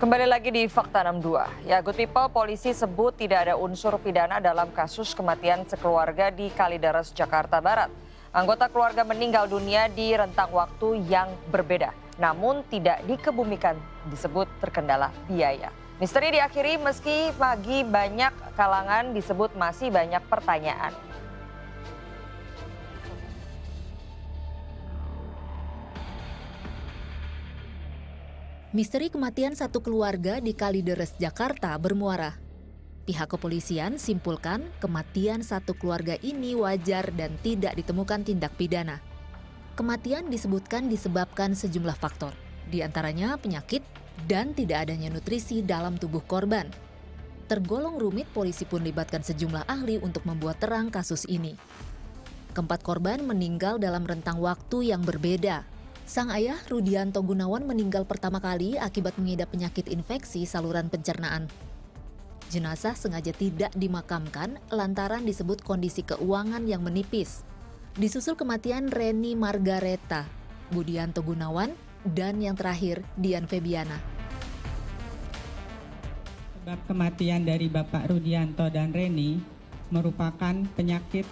Kembali lagi di Fakta 62. Ya, Good People, polisi sebut tidak ada unsur pidana dalam kasus kematian sekeluarga di Kalideres, Jakarta Barat. Anggota keluarga meninggal dunia di rentang waktu yang berbeda, namun tidak dikebumikan disebut terkendala biaya. Misteri diakhiri meski bagi banyak kalangan disebut masih banyak pertanyaan. Misteri kematian satu keluarga di Kalideres, Jakarta bermuara. Pihak kepolisian simpulkan kematian satu keluarga ini wajar dan tidak ditemukan tindak pidana. Kematian disebabkan sejumlah faktor, di antaranya penyakit dan tidak adanya nutrisi dalam tubuh korban. Tergolong rumit, polisi pun libatkan sejumlah ahli untuk membuat terang kasus ini. Keempat korban meninggal dalam rentang waktu yang berbeda. Sang ayah, Rudianto Gunawan, meninggal pertama kali akibat mengidap penyakit infeksi saluran pencernaan. Jenazah sengaja tidak dimakamkan lantaran disebut kondisi keuangan yang menipis. Disusul kematian Reni Margareta, Budianto Gunawan, dan yang terakhir Dian Febiana. Sebab kematian dari Bapak Rudianto dan Reni merupakan penyakit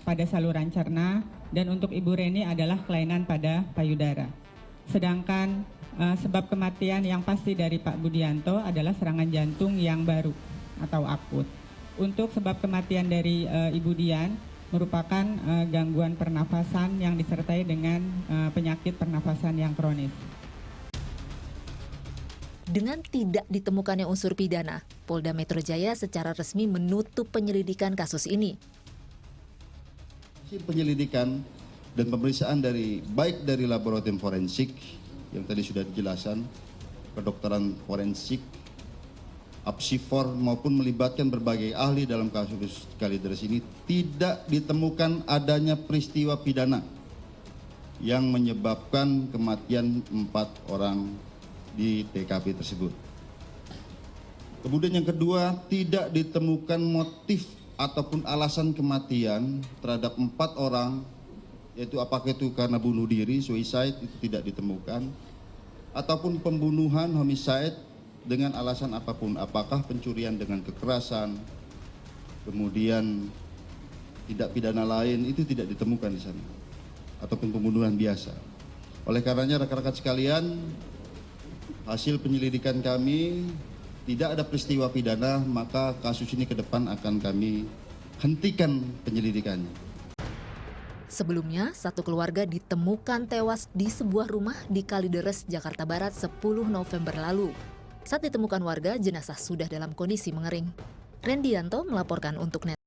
pada saluran cerna, dan untuk Ibu Reni adalah kelainan pada payudara. Sedangkan sebab kematian yang pasti dari Pak Budianto adalah serangan jantung yang baru atau akut. Untuk sebab kematian dari Ibu Dian merupakan gangguan pernafasan yang disertai dengan penyakit pernafasan yang kronis. Dengan tidak ditemukannya unsur pidana, Polda Metro Jaya secara resmi menutup penyelidikan kasus ini. Hasil penyelidikan dan pemeriksaan baik dari laboratorium forensik yang tadi sudah dijelaskan, kedokteran forensik, apsifor maupun melibatkan berbagai ahli dalam kasus Kalideres ini tidak ditemukan adanya peristiwa pidana yang menyebabkan kematian 4 orang di TKP tersebut. Kemudian yang kedua, tidak ditemukan motif ataupun alasan kematian terhadap 4 orang, yaitu apakah itu karena bunuh diri, suicide, itu tidak ditemukan, ataupun pembunuhan, homicide, dengan alasan apapun, apakah pencurian dengan kekerasan, kemudian tidak pidana lain, itu tidak ditemukan di sana, ataupun pembunuhan biasa. Oleh karenanya rekan-rekan sekalian, hasil penyelidikan kami tidak ada peristiwa pidana, maka kasus ini ke depan akan kami hentikan penyelidikannya. Sebelumnya, satu keluarga ditemukan tewas di sebuah rumah di Kalideres, Jakarta Barat 10 November lalu. Saat ditemukan warga, jenazah sudah dalam kondisi mengering. Rendianto melaporkan untuk NET.